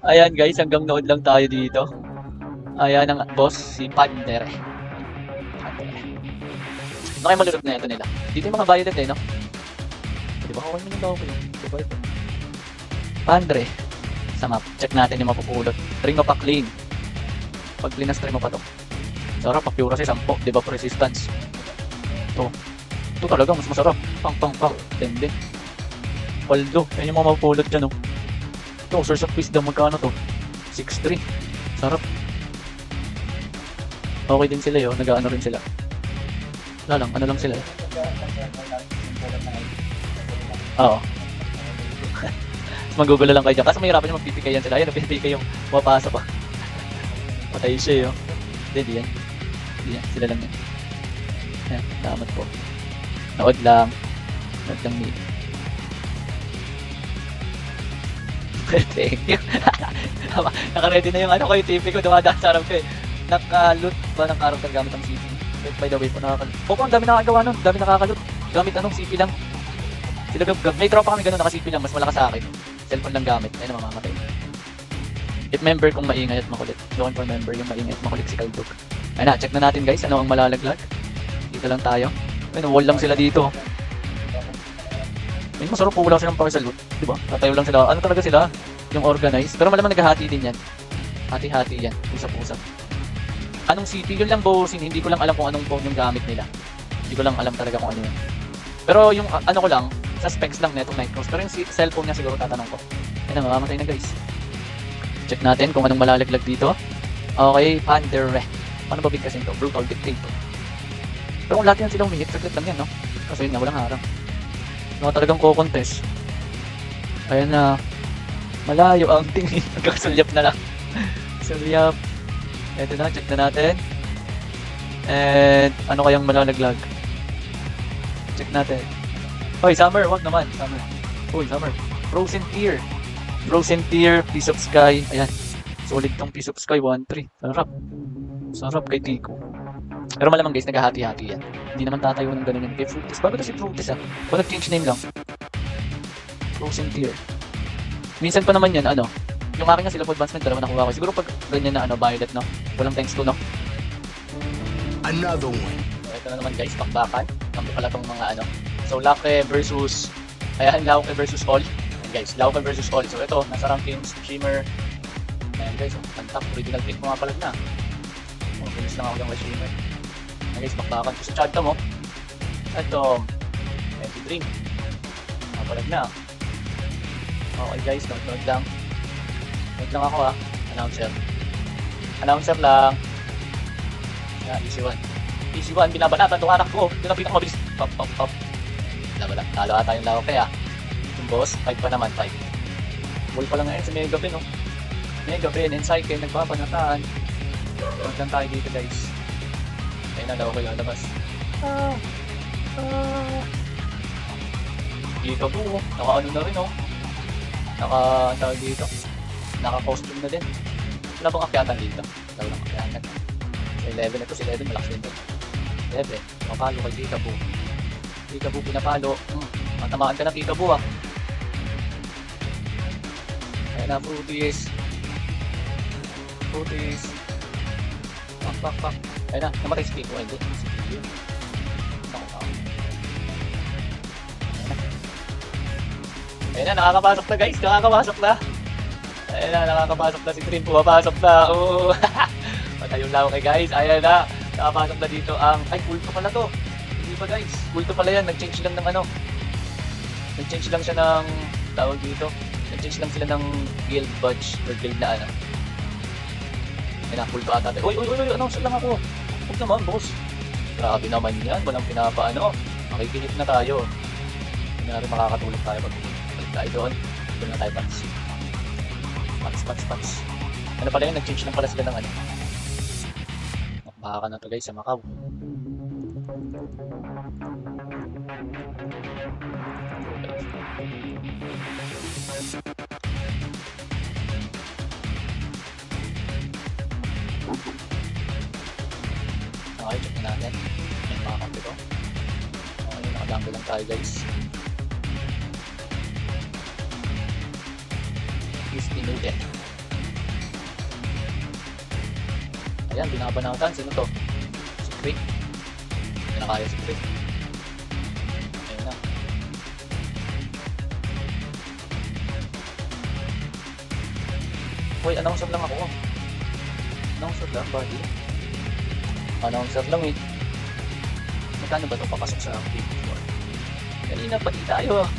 Ayan guys, hanggang nood lang tayo dito. Ayan ang boss, si Pandere. Pandere. Ano kayo malulog na ito nila? Dito yung mga violet eh, no? Di ba ako yung daw ko yun? Di ba ito? Pandre. Sa map. Check natin yung mapupulot. Ring of Acclaim. Pag linastry mo pa to. Sarap, pa-pure kasi 10. Di ba resistance? Ito. Ito talaga, mas masarap. Pang, pang, pang. Tende. Paldo. Yan yung mga mapupulot dyan, no? Ito, source of wisdom. Magkano to? 6-3. Sarap. Okay din sila yun. Nag-ano rin sila. Wala lang. Ano lang sila. Oo. Magugulo lang kayo dyan. Kaso mahirapan yung magpipikay yan sila. Ayan, napipikay yung mapasok pa. Patay siya yun. Hindi yan. Hindi yan. Sila lang yan. Ayan, salamat po. Nood lang. Nood lang ni. Thank you. Naka-ready na yung ano ko, yung TV ko. Dumadaan sa harap ko eh. Naka-loot ba ng character gamit ang CP? By the way po, nakaka-loot. Oo, ang dami nakagawa nun. Dami nakaka-loot. Gamit anong CP lang. Sila may tropa kami ganun, naka-CP lang. Mas malakas sa akin. Cellphone lang gamit. Ayun, mamamatay. If member kung maingay at makulit. Looking for member yung maingay at makulit si Kaldug. Ayun na, check na natin guys. Ano ang malalaglag? Dito lang tayo. Ayun, wall lang sila dito. May masarap po wala silang parcel loot. Diba? Tatayo lang sila. Ano talaga sila? Yung organized. Pero malamang naghahati din yan. Hati-hati yan. Usap-usap. Anong CP? Yun lang bossing. Hindi ko lang alam kung anong phone yung gamit nila. Hindi ko lang alam talaga kung ano yun. Pero yung ano ko lang, sa specs lang netong Nightcross. Pero yung cellphone niya siguro tatanong ko. Ayun na, mamamatay na guys. Check natin kung anong malalaglag dito. Okay, Pandere. Paano ba bigkasin to? Brutal Dictator. Pero kung lahat yan sila humihit, saglit lang yan, no? Kasi yun nga, walang harang. No, talagang ko-contest. Ayan na. Malayo ang tingin. Nagkakasulyap na lang. Sulyap. Ito na, check na natin. And ano kayang malalaglag? Check natin. Hoy, Summer, wag naman. Summer. Hoy, Summer. Frozen Tear. Frozen Tear, Piece of Sky. Ayan. Solid tong Piece of Sky, 1-3. Sarap. Sarap kay Tico. Pero malamang guys, naghahati-hati yan. Hindi naman tatayo ng ganun yung kay Fruities. Bago to si Fruities ah. Kung nag-change name lang. Frozen Tear. Minsan pa naman yan, ano. Yung aking nga sila po advancement, dalawa nakuha ko. Siguro pag ganyan na, ano, violet, no? Walang thanks to, no? Another one. Ito na naman guys, bakbakan. Kami pala tong mga ano. So, Lake versus... Ayan, Lake versus All. Ayan guys, Lake versus All. So, ito, nasa rankings, Shimmer. Ayan guys, pantak, original pick mga palag na. Oh, bilis lang ako yung Shimmer. Ayan guys, bakbakan. So, sa chat mo. Ito, Empty Dream. Mga palag na. Okay guys, note lang. Note lang ako Announcer. Announcer lang. Yeah, easy one. Easy one, binabanatan itong anak ko. Yun ang pinakamabilis. Pop, pop, pop. Laban. Talo ata yung laro kaya. Yung boss, 5 pa naman, 5. Bull pa lang ngayon sa Mega Pin, no? Mega Pin, Encycle, nagpapanataan. Huwag lang tayo dito, guys. Ayun na, laro ko yung labas. Dito po, naka-ano na rin, oh. Naka-tawag dito. Naka-costume na din. Wala bang akyatan dito? Wala lang akyatan. 11 na to, si 11 malakas din doon. 11, mapalo kay Peekaboo. Peekaboo pinapalo. Matamaan ka na Peekaboo ah. Ayan na, Fruities. Fruities. Pak. Ayan na, namatay si Peekaboo. Hindi, si Peekaboo. Ayan na, nakakapasok na guys, nakakapasok na. Ayan na, nakakapasok na si Trin, pumapasok na. Oo. Patayong lang okay guys, ayan na. Nakapasok na dito ang... Ay, kulto pala to. Hindi pa guys, kulto pala yan. Nag-change lang ng ano. Nag-change lang siya ng... Tawag dito. Nag-change lang sila ng guild badge or guild na ano. Ayan na, kulto ata. Uy, announce lang ako. Huwag naman, boss. Grabe naman yan, walang pinapaano. Makikinig na tayo. Kunyari makakatulog tayo pag balik tayo doon. Doon na tayo pats. Pats. Ano pala yun, nag-change lang pala sila ng ano. Baka na to guys sa Macau. Okay, check na natin. Yan mga kampi ko. Okay, nakadampi lang tayo guys. Is inuded. Ayan, binabanatan. Sino to? Si Craig. Hindi na kaya si Craig. Ayan na. Hoy, announcer lang ako. Announcer lang, buddy. Announcer lang eh. Magkano ba ito papasok sa active? Kanina pati tayo ah.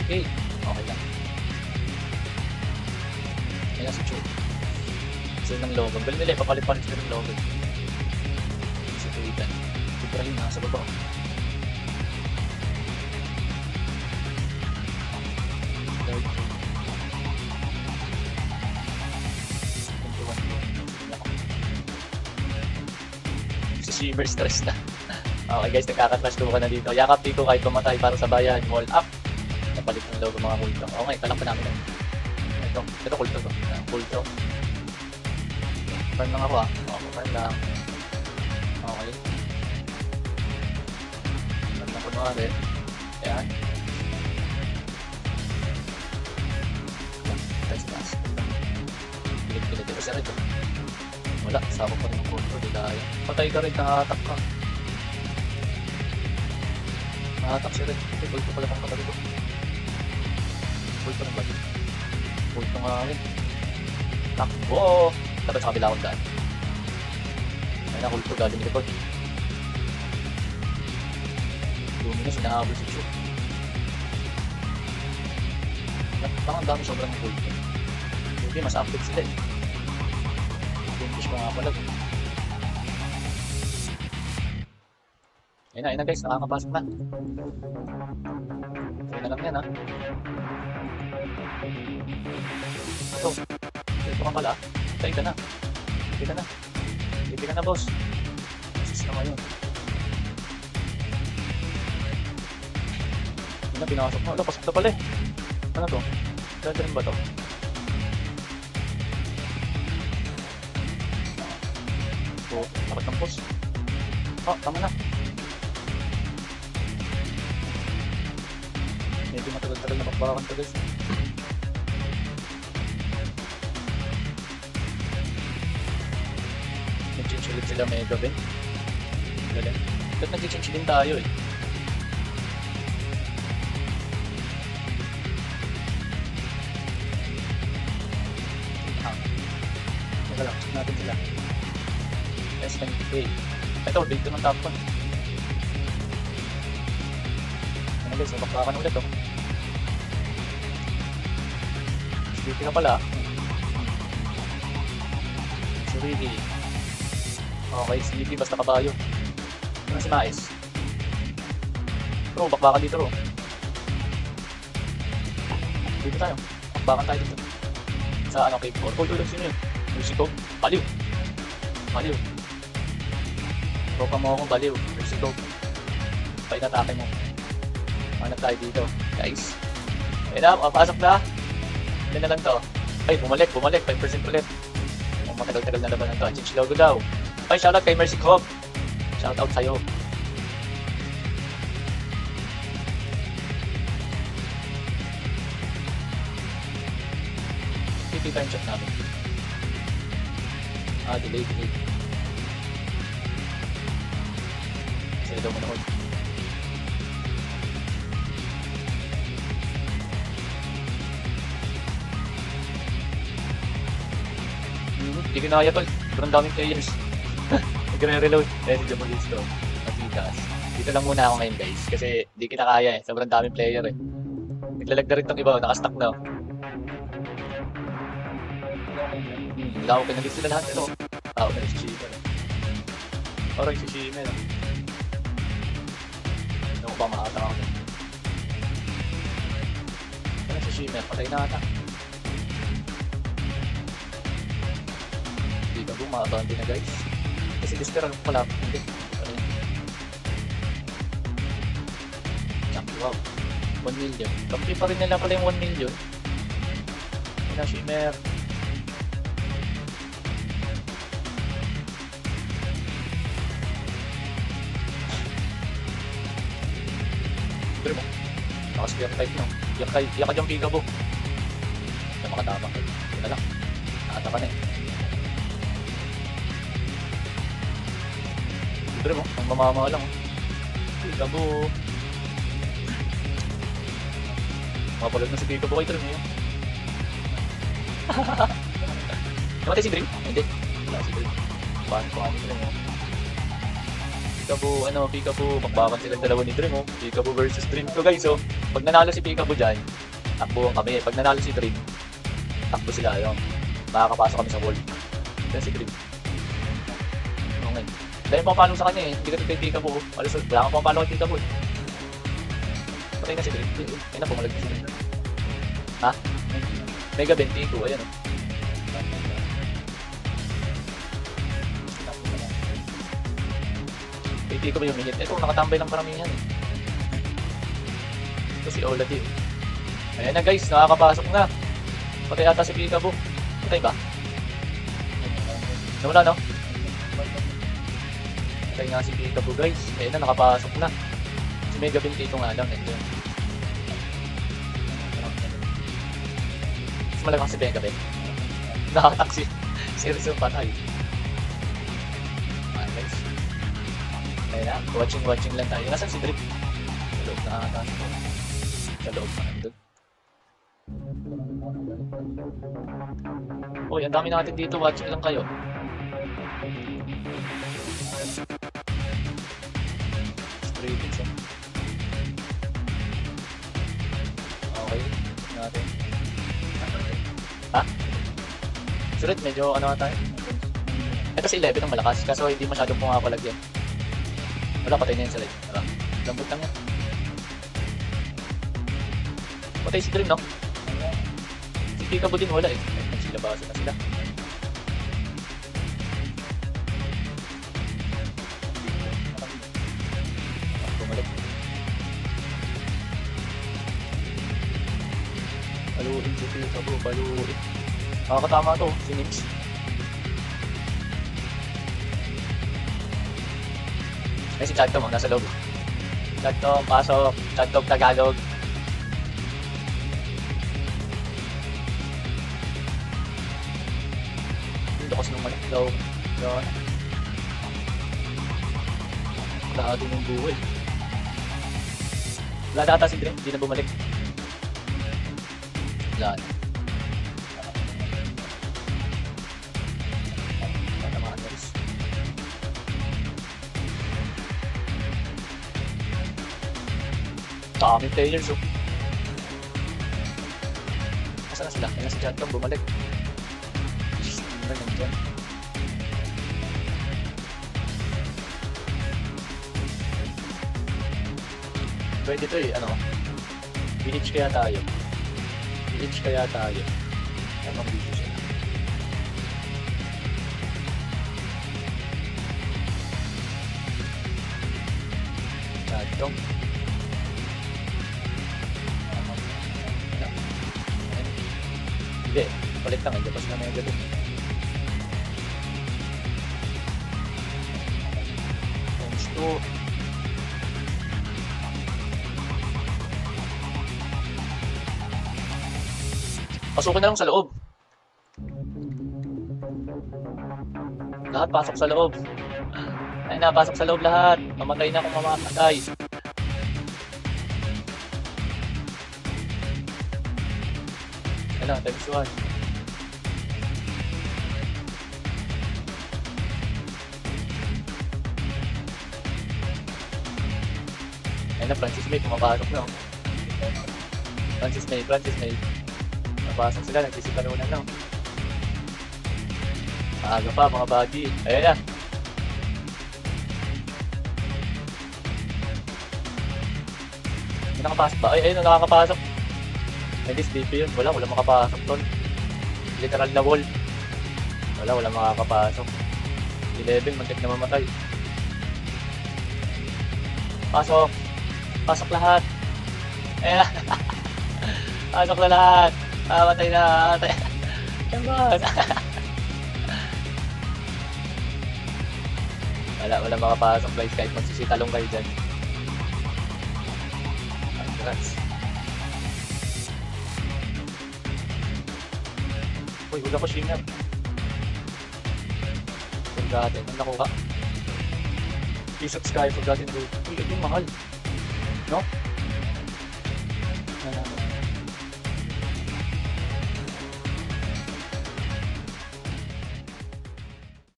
Okay, okay lang. Ayan si Joe. Sila ng logo. Bali nila, papalit-palit sila ng logo. Si Tuitan. Ibrahim nasa baba. Si Shimmer stress na. Okay guys, nagkakatlash ko na dito. Yakap dito kahit pumatay para sa bayan. Wall up. Napalit ng logo mga kulto. Okay, talak pa namin. Ito kulto to. Kulto. Burn lang ako ah. Burn lang. Okay. Burn lang ko na rin. Ayan. Taas. Pilit-pilit. Ito siya rin. Wala. Sabok pa rin ng kulto. Di tayo. Patay ka rin. Nakahatak ka. Nakahatak siya rin. Kulto pala ng katabi ko. Kulto ng balik. Kulto nga rin. Takbo! Dapat sa kabila akong daan. Ay na, kulto galing report. Luminous, hinahabol si Chu. Ang dami sobrang kulto. Hindi, mas active sila eh. Luminous pa nga pala. Ayun na guys, nakakapasok na. Ayun na lang yan ha. Ito ka pala. Tayo ka na. Hindi ka na. Hindi ka na boss. Asis na ngayon. Hindi na pinakasok mo. Wala, pasok na pala eh. Ano to? Dada rin ba to? So, dapat ng boss. Oh, tama na. Medyo matagal-tagal na pakbakan to guys. Nag-change ulit sila Mega Ben. Galing. Ba't nag-change din tayo eh? Teka lang, check natin sila. S90K. Ito, dito ng top 1. Ano guys, mabakbakan ulit oh. Dito ka pala. Surili. Okay, sleepy basta kabayo. Ano si Mais? Bro, bakbakan dito bro. Dito tayo. Bakbakan tayo dito. Sa ano, cave 4. Hold ulit sino yun. Musiko. Baliw. Baliw. Tropa mo ako, baliw. Musiko. Painatake mo. Manap tayo dito. Guys. Ayun na, makapasok na. Ilan na lang to. Ay, bumalik. 5% ulit. Matagal-tagal na laban ng to. Change logo daw. Ay, shoutout kay Mercy Cop. Shoutout sa'yo. Hindi time check namin. Delay. Sila daw manood. Hindi kinaya tol. Sobrang daming players. Nagre-reload. Dahil si Jamulis to. Matikas. Dito lang muna ako ngayon guys. Kasi di kita kaya eh. Sobrang daming player eh. Naglalag na rin tong iba. Nakastack na. Lako pinalit sila lahat. Ito. Tao na rin si Shimmer. Parang si Shimmer. Ano ko ba makatang ako. Ano si Shimmer? Patay na ata. Hindi ka bumabandi na guys. Kasi Desperal pala. Hindi. Wow. 1 million. Kampi pa rin nila pala yung 1 million. Ano na Shimmer. Pero mo. Nakaspiyak type no. Iyak ka dyan Pigabo. Hindi makatama. Yun na lang. Nakataka na eh. tumama lang. Peekaboo. Mapalad na si Peekaboo kay Dream yun. Namatay si Dream? Hindi. Wala si Dream. Paano ko kami Dream yun? Peekaboo. Bakbakan silang dalawa ni Dream, oh. Peekaboo versus Dream to, guys, oh. Pag nanalo si Peekaboo dyan, takbo kami. Pag nanalo si Dream, takbo sila, yun. Makakapasok kami sa wall. Yan si Dream. Okay. Dahil pang-follow sa kanya, eh. Hindi ka kay Peekaboo. Wala kang pang-follow kay Peekaboo. Patay na si Dream. Ayun na, pumalag si Dream. Ha? Mega 22, ayan, oh. Hindi ko ba yung minute? Ito, nakatambay lang paramihan eh. Ito si Ola din. Ayan na guys, nakakapasok na. Patay ata si Peekaboo. Patay ba? Wala, no? Patay nga si Peekaboo, guys. Ayan na, nakapasok na. Si Mega 22 nga lang. Ito. Mas malagang si Mega 22. Nakataksi. Seryoso patay. Ayan guys. Ayan na, watching lang tayo. Nasaan si Drip? Sa loob na ata. Sa loob pa nandun. Uy, ang dami natin dito. Watching lang kayo. Streetings, eh. Okay. Natin. Ha? Sulit, medyo ano tayo. Ito si 11 ang malakas. Kaso hindi masyadong pumapalag yan. Wala, patay na yun sa light. Wala. Lambot lang yan. Patay si Dream, no? Si Peekaboo din wala eh. Nagsilabasa na sila. Bumalik. Paluin si Peekaboo, paluin. Nakakatama to, si Nix. Ay, si Chadtom, nasa loob. Chadtom, pasok. Chadtom, Tagalog. Lakas ng malik daw. Yan. Lahat yung buhay. Wala na ata si Dream, hindi na bumalik. Wala na. Daming players, oh. Nasaan na sila? Ayan si Chadtom, bumalik. Ano ba nandyan? Pwede ito eh, ano? Village kaya tayo. Anong video siya? Chadtom. Hindi, palit lang, ilabas na Mega doon. Gusto. Pasukin na lang sa loob. Lahat pasok sa loob. Ay na, pasok sa loob lahat. Mamatay na kung mamatay. Ano, times 1. Ayun na, Francis May, pumapasok na. Francis May. Napasok sila, nagsisikalunan na. Maaga pa, mga baggy. Ayun na. May nakapasok ba? Ay, ayun na, nakakapasok. Hindi, DP yun. Wala makapasok tol. Literal na wall. Wala makakapasok. 11, mantik na mamatay. Pasok lahat. Ayan. Pasok na lahat. Matay na. Yan ba? Wala makapasok guys kahit magsisitalong kayo dyan. Congrats. Uy, hula ko Shinger. Huwag natin. Ang nakuha. Piece of Sky, Forgotten Blue. Uy, yung mahal. No?